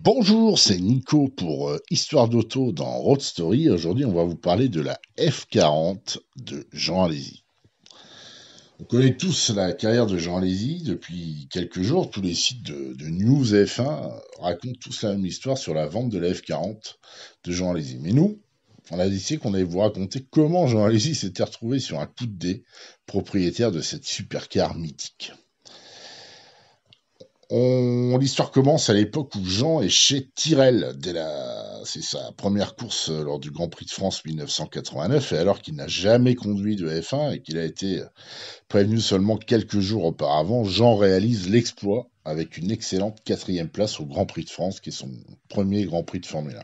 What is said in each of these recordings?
Bonjour, c'est Nico pour Histoire d'auto dans Road Story. Aujourd'hui, on va vous parler de la F40 de Jean Alesi. On connaît tous la carrière de Jean Alesi. Depuis quelques jours, tous les sites de News F1 racontent tous la même histoire sur la vente de la F40 de Jean Alesi. Mais nous, on a décidé qu'on allait vous raconter comment Jean Alesi s'était retrouvé sur un coup de dé propriétaire de cette supercar mythique. L'histoire commence à l'époque où Jean est chez Tyrrell. C'est sa première course lors du Grand Prix de France 1989, et alors qu'il n'a jamais conduit de F1 et qu'il a été prévenu seulement quelques jours auparavant, Jean réalise l'exploit avec une excellente 4e place au Grand Prix de France, qui est son premier Grand Prix de Formule 1.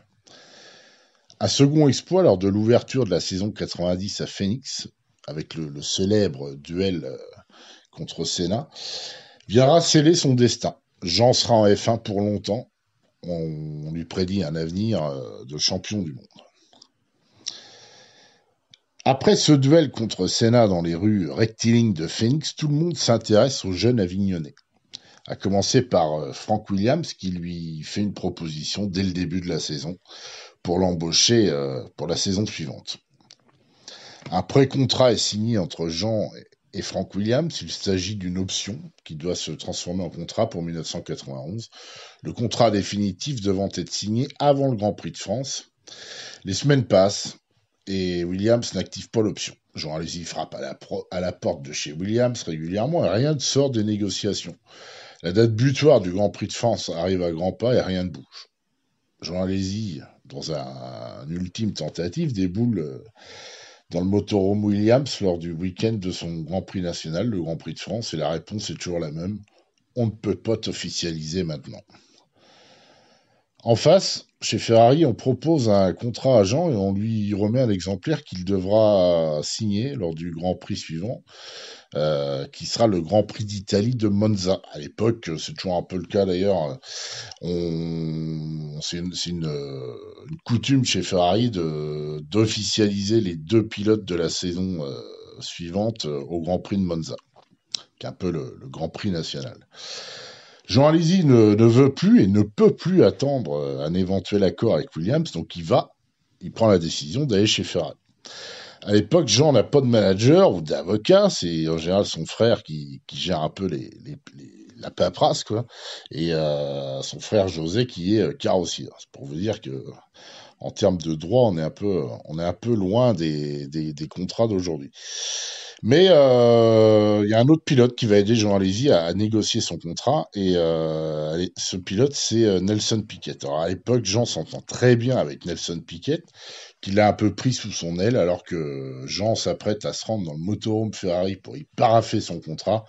Un second exploit lors de l'ouverture de la saison 90 à Phoenix, avec le célèbre duel contre Senna, viendra sceller son destin. Jean sera en F1 pour longtemps. On lui prédit un avenir de champion du monde. Après ce duel contre Senna dans les rues rectilignes de Phoenix, tout le monde s'intéresse au jeune Avignonnais. À commencer par Frank Williams, qui lui fait une proposition dès le début de la saison pour l'embaucher pour la saison suivante. Un pré-contrat est signé entre Jean et Frank Williams. Il s'agit d'une option qui doit se transformer en contrat pour 1991. Le contrat définitif devant être signé avant le Grand Prix de France. Les semaines passent et Williams n'active pas l'option. Jean Alesi frappe à la porte de chez Williams régulièrement et rien ne sort des négociations. La date butoir du Grand Prix de France arrive à grands pas et rien ne bouge. Jean Alesi, dans une ultime tentative, déboule dans le motorhome Williams lors du week-end de son Grand Prix national, le Grand Prix de France, et la réponse est toujours la même. On ne peut pas t'officialiser maintenant. En face, chez Ferrari, on propose un contrat à Jean et on lui remet un exemplaire qu'il devra signer lors du Grand Prix suivant, qui sera le Grand Prix d'Italie de Monza. À l'époque, c'est toujours un peu le cas d'ailleurs, c'est une coutume chez Ferrari d'officialiser les deux pilotes de la saison suivante au Grand Prix de Monza, qui est un peu le Grand Prix national. Jean Alesi ne veut plus et ne peut plus attendre un éventuel accord avec Williams, donc il prend la décision d'aller chez Ferrari. À l'époque, Jean n'a pas de manager ou d'avocat, c'est en général son frère qui gère un peu la paperasse, quoi, et son frère José qui est carrossier. C'est pour vous dire que en termes de droit, on est un peu loin des contrats d'aujourd'hui. Mais il y a un autre pilote qui va aider Jean Alesi à négocier son contrat, et ce pilote, c'est Nelson Piquet. Alors à l'époque, Jean s'entend très bien avec Nelson Piquet, qu'il a un peu pris sous son aile, alors que Jean s'apprête à se rendre dans le motorhome Ferrari pour y paraffer son contrat.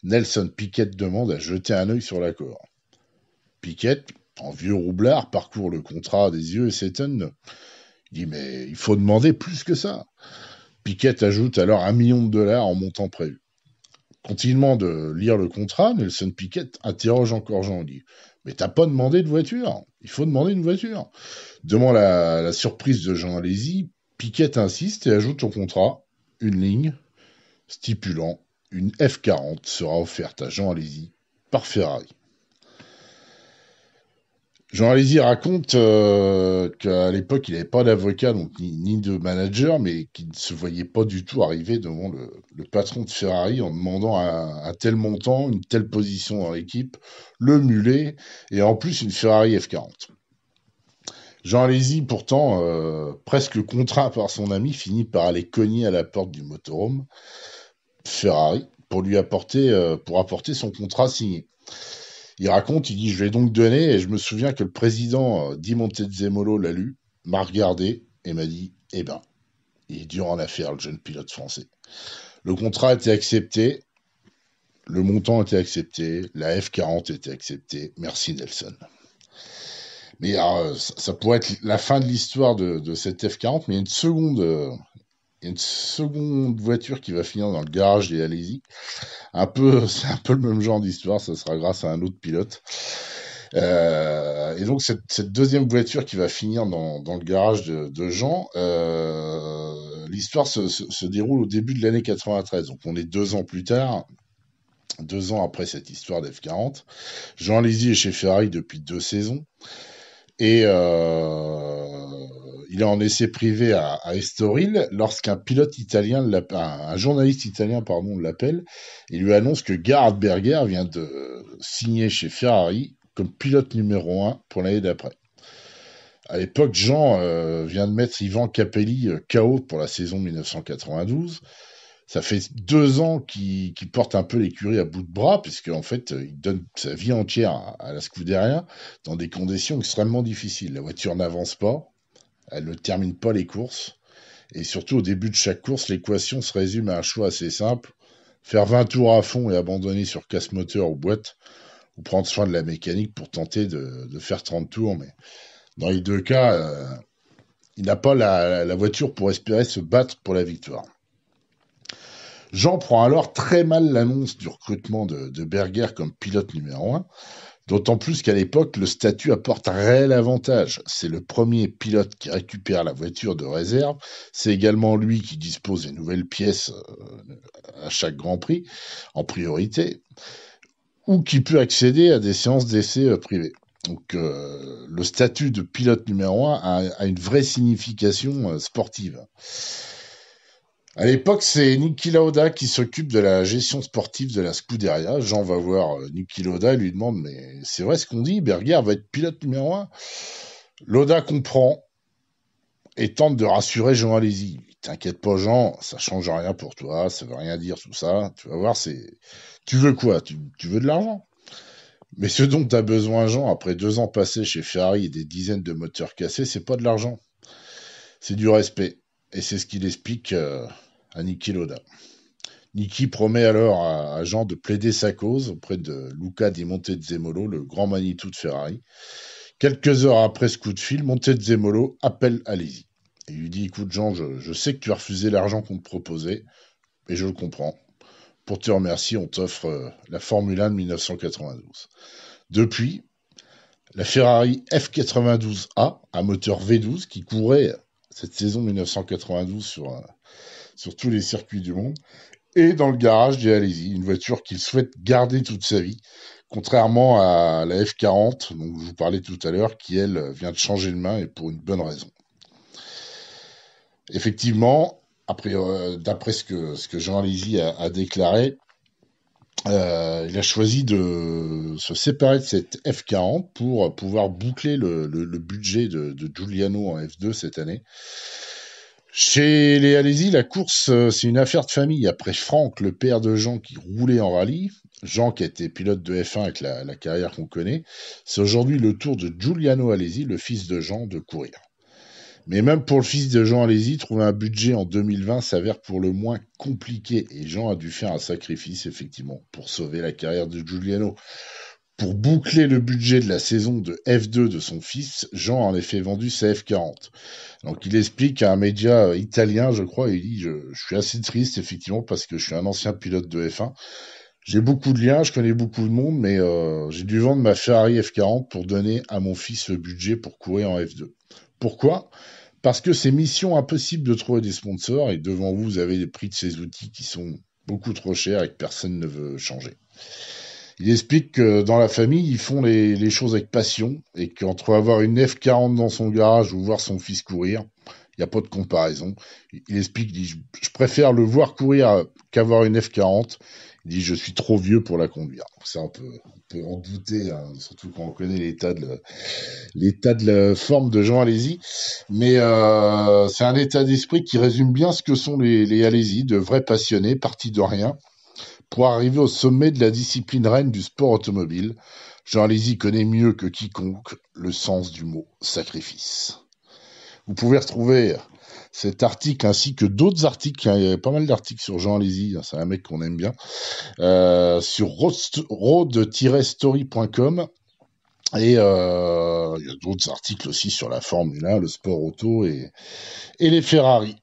Nelson Piquet demande à jeter un œil sur l'accord. Piquet, en vieux roublard, parcourt le contrat des yeux et s'étonne. Il dit « Mais il faut demander plus que ça ». Piquet ajoute alors $1 million en montant prévu. Continuant de lire le contrat, Nelson Piquet interroge encore Jean. Il dit « Mais t'as pas demandé de voiture ? Il faut demander une voiture ». Devant la surprise de Jean Alesi, Piquet insiste et ajoute au contrat une ligne stipulant une F40 sera offerte à Jean Alesi par Ferrari. Jean Alesi raconte qu'à l'époque, il n'avait pas d'avocat donc ni de manager, mais qu'il ne se voyait pas du tout arriver devant le patron de Ferrari en demandant un tel montant, une telle position dans l'équipe, le mulet, et en plus une Ferrari F40. Jean Alesi, pourtant, presque contraint par son ami, finit par aller cogner à la porte du motorhome Ferrari pour apporter son contrat signé. Il raconte, il dit « Je l'ai donc donné et je me souviens que le président Di Montezemolo l'a lu, m'a regardé et m'a dit « Eh ben, il est dur en affaire, le jeune pilote français. » Le contrat a été accepté, le montant était accepté, la F40 était acceptée. Merci Nelson. Mais alors, ça pourrait être la fin de l'histoire de cette F40, mais il y a une seconde voiture qui va finir dans le garage des Alesi. C'est un peu le même genre d'histoire, ça sera grâce à un autre pilote. Et donc cette deuxième voiture qui va finir dans le garage de Jean, l'histoire se déroule au début de l'année 93. Donc on est 2 ans plus tard, 2 ans après cette histoire d'F40. Jean Alesi est chez Ferrari depuis 2 saisons. Et il est en essai privé à Estoril lorsqu'un pilote italien, un journaliste italien, pardon, l'appelle et lui annonce que Gerhard Berger vient de signer chez Ferrari comme pilote numéro 1 pour l'année d'après. À l'époque, Jean vient de mettre Ivan Capelli KO pour la saison 1992. Ça fait 2 ans qu'il porte un peu l'écurie à bout de bras, puisque en fait, il donne sa vie entière à la Scuderia dans des conditions extrêmement difficiles. La voiture n'avance pas, elle ne termine pas les courses, et surtout au début de chaque course, l'équation se résume à un choix assez simple faire 20 tours à fond et abandonner sur casse-moteur ou boîte, ou prendre soin de la mécanique pour tenter de faire 30 tours. Mais dans les deux cas, il n'a pas la voiture pour espérer se battre pour la victoire. Jean prend alors très mal l'annonce du recrutement de Berger comme pilote numéro 1, d'autant plus qu'à l'époque, le statut apporte un réel avantage. C'est le premier pilote qui récupère la voiture de réserve, c'est également lui qui dispose des nouvelles pièces à chaque Grand Prix, en priorité, ou qui peut accéder à des séances d'essai privées. Donc le statut de pilote numéro 1 a une vraie signification sportive. À l'époque, c'est Niki Lauda qui s'occupe de la gestion sportive de la Scuderia. Jean va voir Niki Lauda et lui demande mais c'est vrai ce qu'on dit, Berger va être pilote numéro 1. Lauda comprend et tente de rassurer Jean Alesi. T'inquiète pas Jean, ça change rien pour toi, ça veut rien dire tout ça. Tu vas voir, tu veux quoi, tu veux de l'argent. Mais ce dont tu as besoin, Jean, après 2 ans passés chez Ferrari et des dizaines de moteurs cassés, c'est pas de l'argent. C'est du respect. Et c'est ce qu'il explique à Niki Lauda. Niki promet alors à Jean de plaider sa cause auprès de Luca Di Montezemolo, le grand Manitou de Ferrari. Quelques heures après ce coup de fil, Montezemolo appelle Alesi. Il lui dit, écoute Jean, je sais que tu as refusé l'argent qu'on te proposait, et je le comprends. Pour te remercier, on t'offre la Formule 1 de 1992. Depuis, la Ferrari F92A, un moteur V12 qui courait cette saison 1992 sur tous les circuits du monde, est dans le garage de Alesi, une voiture qu'il souhaite garder toute sa vie, contrairement à la F40, dont je vous parlais tout à l'heure, qui, elle, vient de changer de main et pour une bonne raison. Effectivement, d'après ce que Jean Alesi a déclaré, il a choisi de se séparer de cette F40 pour pouvoir boucler le budget de Giuliano en F2 cette année. Chez les Alesi, la course, c'est une affaire de famille. Après Franck, le père de Jean qui roulait en rallye, Jean qui a été pilote de F1 avec la carrière qu'on connaît, c'est aujourd'hui le tour de Giuliano Alesi, le fils de Jean, de courir. Mais même pour le fils de Jean Alesi, trouver un budget en 2020 s'avère pour le moins compliqué. Et Jean a dû faire un sacrifice, effectivement, pour sauver la carrière de Giuliano. Pour boucler le budget de la saison de F2 de son fils, Jean a en effet vendu sa F40. Donc il explique à un média italien, je crois, il dit je suis assez triste, effectivement, parce que je suis un ancien pilote de F1. J'ai beaucoup de liens, je connais beaucoup de monde, mais j'ai dû vendre ma Ferrari F40 pour donner à mon fils le budget pour courir en F2. Pourquoi ? Parce que c'est mission impossible de trouver des sponsors et devant vous, vous avez les prix de ces outils qui sont beaucoup trop chers et que personne ne veut changer. Il explique que dans la famille, ils font les choses avec passion et qu'entre avoir une F40 dans son garage ou voir son fils courir, il n'y a pas de comparaison. Il explique, il dit, je préfère le voir courir qu'avoir une F40. Il dit, je suis trop vieux pour la conduire. Donc ça, on peut en douter, hein, surtout quand on connaît l'état de la forme de Jean Alesi. Mais c'est un état d'esprit qui résume bien ce que sont les Alesi, de vrais passionnés, partis de rien, pour arriver au sommet de la discipline reine du sport automobile. Jean Alesi connaît mieux que quiconque le sens du mot sacrifice. Vous pouvez retrouver cet article ainsi que d'autres articles, il y a pas mal d'articles sur Jean Alesi, c'est un mec qu'on aime bien, sur road-story.com et il y a d'autres articles aussi sur la Formule 1, le sport auto et les Ferrari.